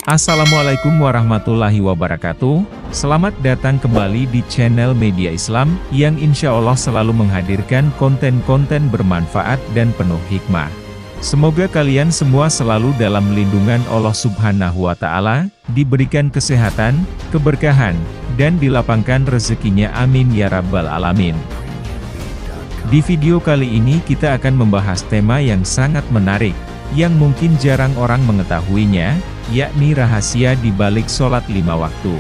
Assalamualaikum warahmatullahi wabarakatuh. Selamat datang kembali di channel Media Islam, yang insya Allah selalu menghadirkan konten-konten bermanfaat dan penuh hikmah. Semoga kalian semua selalu dalam lindungan Allah Subhanahu wa Ta'ala, diberikan kesehatan, keberkahan, dan dilapangkan rezekinya, amin ya rabbal alamin. Di video kali ini kita akan membahas tema yang sangat menarik, yang mungkin jarang orang mengetahuinya, yakni rahasia di balik sholat 5 waktu.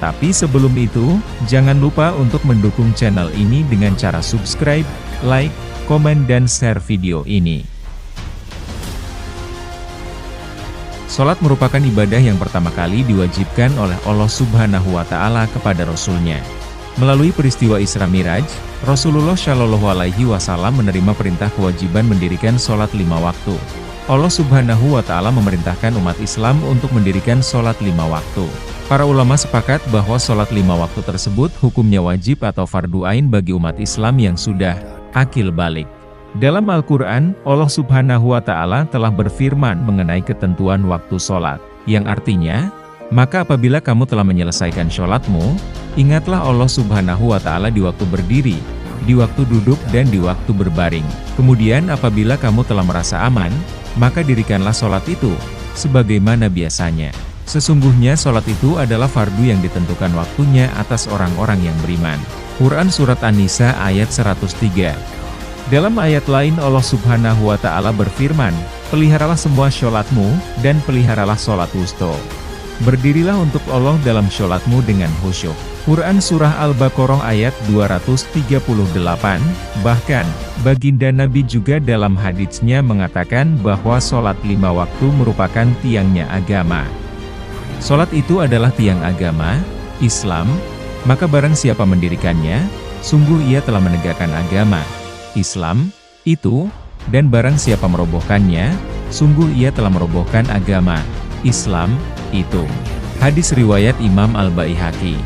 Tapi sebelum itu, jangan lupa untuk mendukung channel ini dengan cara subscribe, like, komen dan share video ini. Sholat merupakan ibadah yang pertama kali diwajibkan oleh Allah Subhanahu wa Ta'ala kepada Rasul-Nya. Melalui peristiwa Isra Miraj, Rasulullah Shallallahu Alaihi Wasallam menerima perintah kewajiban mendirikan sholat 5 waktu. Allah Subhanahu wa Ta'ala memerintahkan umat Islam untuk mendirikan sholat 5 waktu. Para ulama sepakat bahwa sholat 5 waktu tersebut hukumnya wajib atau fardu ain bagi umat Islam yang sudah akil balik. Dalam Al-Quran, Allah Subhanahu wa Ta'ala telah berfirman mengenai ketentuan waktu sholat, yang artinya, maka apabila kamu telah menyelesaikan sholatmu, ingatlah Allah Subhanahu wa Ta'ala di waktu berdiri, di waktu duduk dan di waktu berbaring. Kemudian apabila kamu telah merasa aman, maka dirikanlah sholat itu, sebagaimana biasanya. Sesungguhnya sholat itu adalah fardu yang ditentukan waktunya atas orang-orang yang beriman. Quran Surat An-Nisa ayat 103. Dalam ayat lain Allah Subhanahu wa Ta'ala berfirman, peliharalah semua sholatmu, dan peliharalah sholat wusta. Berdirilah untuk Allah dalam sholatmu dengan khusyuk. Quran Surah Al-Baqarah ayat 238, bahkan, baginda Nabi juga dalam haditsnya mengatakan bahwa sholat 5 waktu merupakan tiangnya agama. Sholat itu adalah tiang agama, Islam, maka barang siapa mendirikannya, sungguh ia telah menegakkan agama, Islam, itu, dan barang siapa merobohkannya, sungguh ia telah merobohkan agama, Islam, itu. Hadis riwayat Imam Al-Baihaqi.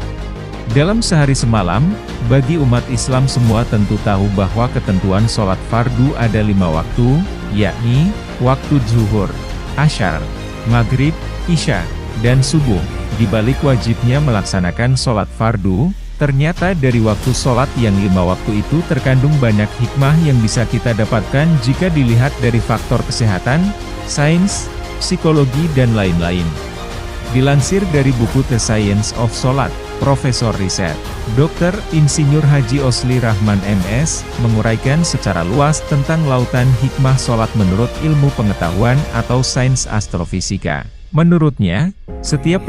Dalam sehari semalam, bagi umat Islam semua tentu tahu bahwa ketentuan sholat fardu ada 5 waktu, yakni, waktu zuhur, asyar, maghrib, isya, dan subuh. Di balik wajibnya melaksanakan sholat fardu, ternyata dari waktu sholat yang 5 waktu itu terkandung banyak hikmah yang bisa kita dapatkan jika dilihat dari faktor kesehatan, sains, psikologi dan lain-lain. Dilansir dari buku The Science of Salat, Profesor Riset, Dr. Insinyur Haji Osli Rahman MS, menguraikan secara luas tentang lautan hikmah sholat menurut ilmu pengetahuan atau sains astrofisika. Menurutnya, setiap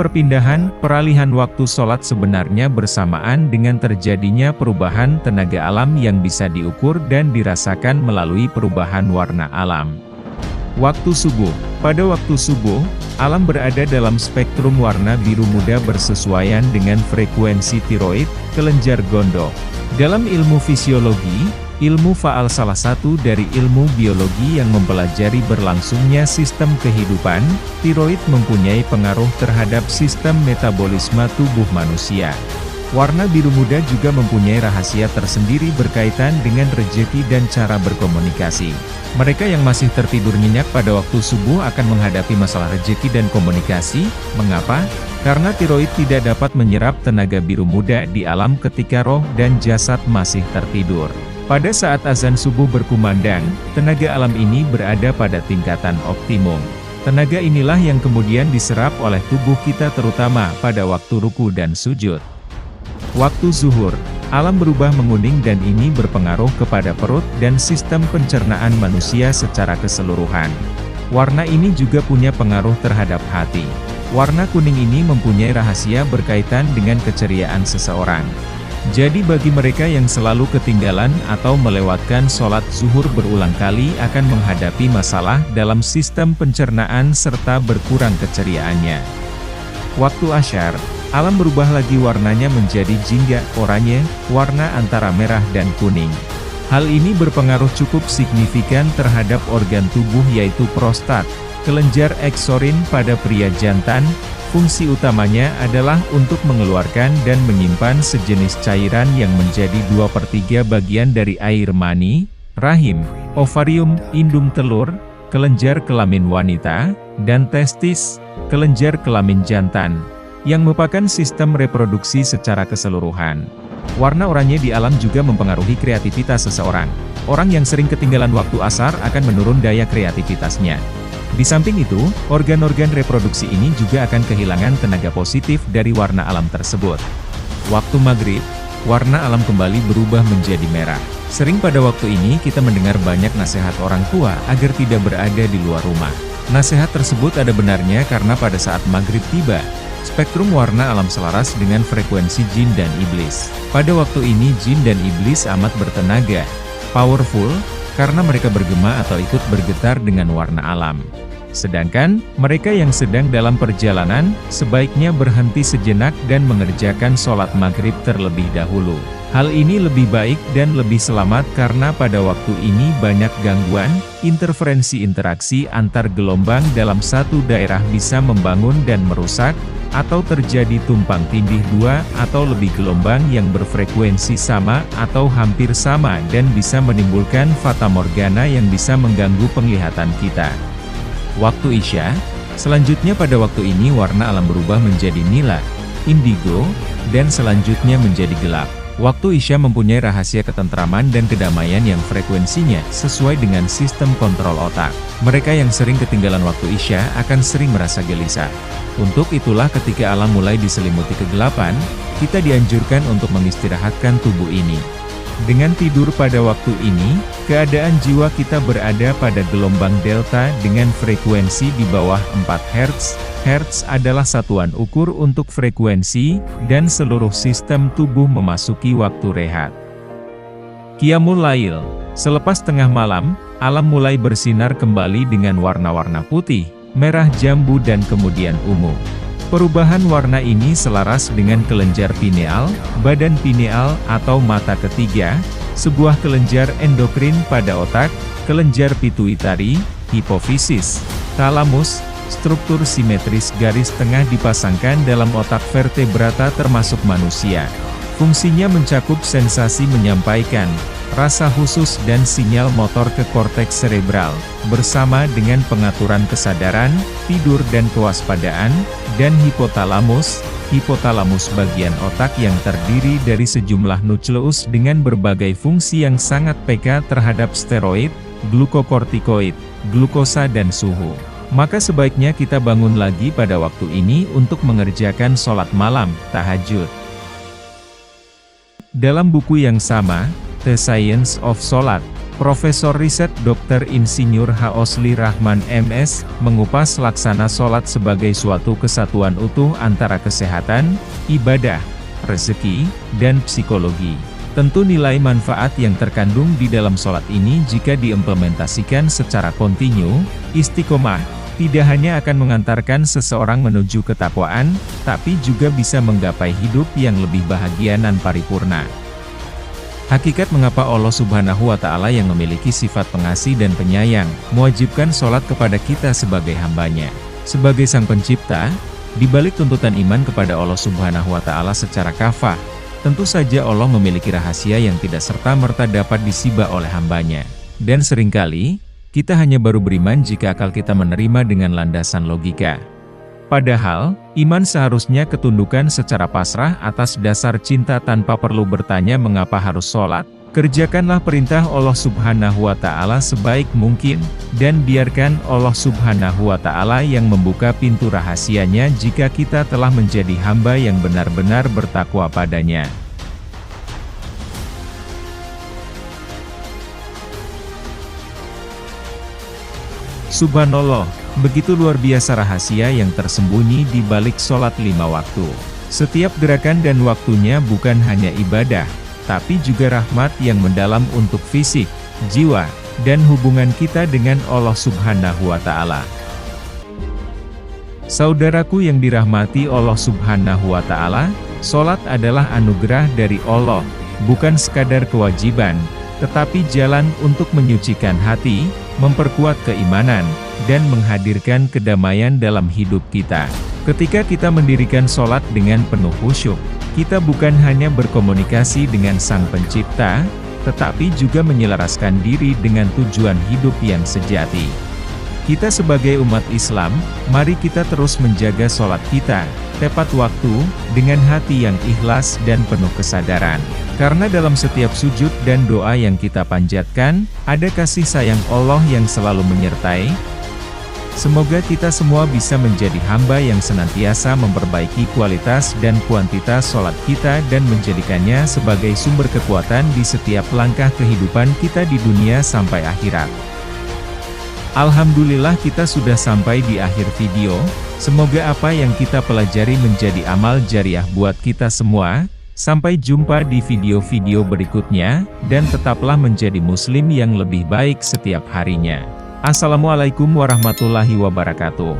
peralihan waktu sholat sebenarnya bersamaan dengan terjadinya perubahan tenaga alam yang bisa diukur dan dirasakan melalui perubahan warna alam. Waktu subuh. Pada waktu subuh, alam berada dalam spektrum warna biru muda bersesuaian dengan frekuensi tiroid, kelenjar gondok. Dalam ilmu fisiologi, ilmu faal salah satu dari ilmu biologi yang mempelajari berlangsungnya sistem kehidupan, tiroid mempunyai pengaruh terhadap sistem metabolisme tubuh manusia. Warna biru muda juga mempunyai rahasia tersendiri berkaitan dengan rejeki dan cara berkomunikasi. Mereka yang masih tertidur nyenyak pada waktu subuh akan menghadapi masalah rejeki dan komunikasi. Mengapa? Karena tiroid tidak dapat menyerap tenaga biru muda di alam ketika roh dan jasad masih tertidur. Pada saat azan subuh berkumandang, tenaga alam ini berada pada tingkatan optimum. Tenaga inilah yang kemudian diserap oleh tubuh kita terutama pada waktu ruku dan sujud. Waktu zuhur, alam berubah menguning dan ini berpengaruh kepada perut dan sistem pencernaan manusia secara keseluruhan. Warna ini juga punya pengaruh terhadap hati. Warna kuning ini mempunyai rahasia berkaitan dengan keceriaan seseorang. Jadi bagi mereka yang selalu ketinggalan atau melewatkan sholat zuhur berulang kali akan menghadapi masalah dalam sistem pencernaan serta berkurang keceriaannya. Waktu asyar, alam berubah lagi warnanya menjadi jingga, oranye, warna antara merah dan kuning. Hal ini berpengaruh cukup signifikan terhadap organ tubuh yaitu prostat, kelenjar eksorin pada pria jantan. Fungsi utamanya adalah untuk mengeluarkan dan menyimpan sejenis cairan yang menjadi 2/3 bagian dari air mani, rahim, ovarium, indung telur, kelenjar kelamin wanita, dan testis, kelenjar kelamin jantan, yang merupakan sistem reproduksi secara keseluruhan. Warna oranye di alam juga mempengaruhi kreativitas seseorang. Orang yang sering ketinggalan waktu asar akan menurun daya kreativitasnya. Di samping itu, organ-organ reproduksi ini juga akan kehilangan tenaga positif dari warna alam tersebut. Waktu maghrib, warna alam kembali berubah menjadi merah. Sering pada waktu ini kita mendengar banyak nasihat orang tua agar tidak berada di luar rumah. Nasihat tersebut ada benarnya karena pada saat maghrib tiba, spektrum warna alam selaras dengan frekuensi jin dan iblis. Pada waktu ini jin dan iblis amat bertenaga, powerful, karena mereka bergema atau ikut bergetar dengan warna alam. Sedangkan, mereka yang sedang dalam perjalanan, sebaiknya berhenti sejenak dan mengerjakan sholat maghrib terlebih dahulu. Hal ini lebih baik dan lebih selamat karena pada waktu ini banyak gangguan, interferensi interaksi antar gelombang dalam satu daerah bisa membangun dan merusak, atau terjadi tumpang tindih dua atau lebih gelombang yang berfrekuensi sama atau hampir sama dan bisa menimbulkan fatamorgana yang bisa mengganggu penglihatan kita. Waktu Isya, selanjutnya pada waktu ini warna alam berubah menjadi nila, indigo, dan selanjutnya menjadi gelap. Waktu Isya mempunyai rahasia ketentraman dan kedamaian yang frekuensinya sesuai dengan sistem kontrol otak. Mereka yang sering ketinggalan waktu Isya akan sering merasa gelisah. Untuk itulah ketika alam mulai diselimuti kegelapan, kita dianjurkan untuk mengistirahatkan tubuh ini. Dengan tidur pada waktu ini, keadaan jiwa kita berada pada gelombang delta dengan frekuensi di bawah 4 Hz. Hertz adalah satuan ukur untuk frekuensi, dan seluruh sistem tubuh memasuki waktu rehat. Qiyamul Lail. Selepas tengah malam, alam mulai bersinar kembali dengan warna-warna putih, merah jambu dan kemudian ungu. Perubahan warna ini selaras dengan kelenjar pineal, badan pineal atau mata ketiga, sebuah kelenjar endokrin pada otak, kelenjar pituitari, hipofisis, talamus. Struktur simetris garis tengah dipasangkan dalam otak vertebrata termasuk manusia. Fungsinya mencakup sensasi menyampaikan, rasa khusus dan sinyal motor ke korteks cerebral, bersama dengan pengaturan kesadaran, tidur dan kewaspadaan, dan hipotalamus. Hipotalamus bagian otak yang terdiri dari sejumlah nukleus dengan berbagai fungsi yang sangat peka terhadap steroid, glukokortikoid, glukosa dan suhu. Maka sebaiknya kita bangun lagi pada waktu ini untuk mengerjakan sholat malam, tahajud. Dalam buku yang sama, The Science of Sholat, Profesor Riset Dr. Insinyur Hosli Rahman MS, mengupas laksana sholat sebagai suatu kesatuan utuh antara kesehatan, ibadah, rezeki, dan psikologi. Tentu nilai manfaat yang terkandung di dalam sholat ini jika diimplementasikan secara kontinu, istiqomah, tidak hanya akan mengantarkan seseorang menuju ketakwaan, tapi juga bisa menggapai hidup yang lebih bahagia dan paripurna. Hakikat mengapa Allah Subhanahu wa Ta'ala yang memiliki sifat pengasih dan penyayang, mewajibkan sholat kepada kita sebagai hambanya. Sebagai Sang Pencipta, di balik tuntutan iman kepada Allah Subhanahu wa Ta'ala secara kafah, tentu saja Allah memiliki rahasia yang tidak serta-merta dapat disibak oleh hambanya. Dan seringkali, kita hanya baru beriman jika akal kita menerima dengan landasan logika. Padahal, iman seharusnya ketundukan secara pasrah atas dasar cinta tanpa perlu bertanya mengapa harus sholat. Kerjakanlah perintah Allah Subhanahu wa Ta'ala sebaik mungkin, dan biarkan Allah Subhanahu wa Ta'ala yang membuka pintu rahasianya jika kita telah menjadi hamba yang benar-benar bertakwa padanya. Subhanallah, begitu luar biasa rahasia yang tersembunyi di balik sholat 5 waktu. Setiap gerakan dan waktunya bukan hanya ibadah, tapi juga rahmat yang mendalam untuk fisik, jiwa, dan hubungan kita dengan Allah Subhanahu wa Ta'ala. Saudaraku yang dirahmati Allah Subhanahu wa Ta'ala, sholat adalah anugerah dari Allah, bukan sekadar kewajiban, tetapi jalan untuk menyucikan hati, memperkuat keimanan, dan menghadirkan kedamaian dalam hidup kita. Ketika kita mendirikan sholat dengan penuh khusyuk, kita bukan hanya berkomunikasi dengan Sang Pencipta, tetapi juga menyelaraskan diri dengan tujuan hidup yang sejati. Kita sebagai umat Islam, mari kita terus menjaga sholat kita, tepat waktu, dengan hati yang ikhlas dan penuh kesadaran. Karena dalam setiap sujud dan doa yang kita panjatkan, ada kasih sayang Allah yang selalu menyertai. Semoga kita semua bisa menjadi hamba yang senantiasa memperbaiki kualitas dan kuantitas sholat kita dan menjadikannya sebagai sumber kekuatan di setiap langkah kehidupan kita di dunia sampai akhirat. Alhamdulillah kita sudah sampai di akhir video, semoga apa yang kita pelajari menjadi amal jariah buat kita semua. Sampai jumpa di video-video berikutnya, dan tetaplah menjadi muslim yang lebih baik setiap harinya. Assalamualaikum warahmatullahi wabarakatuh.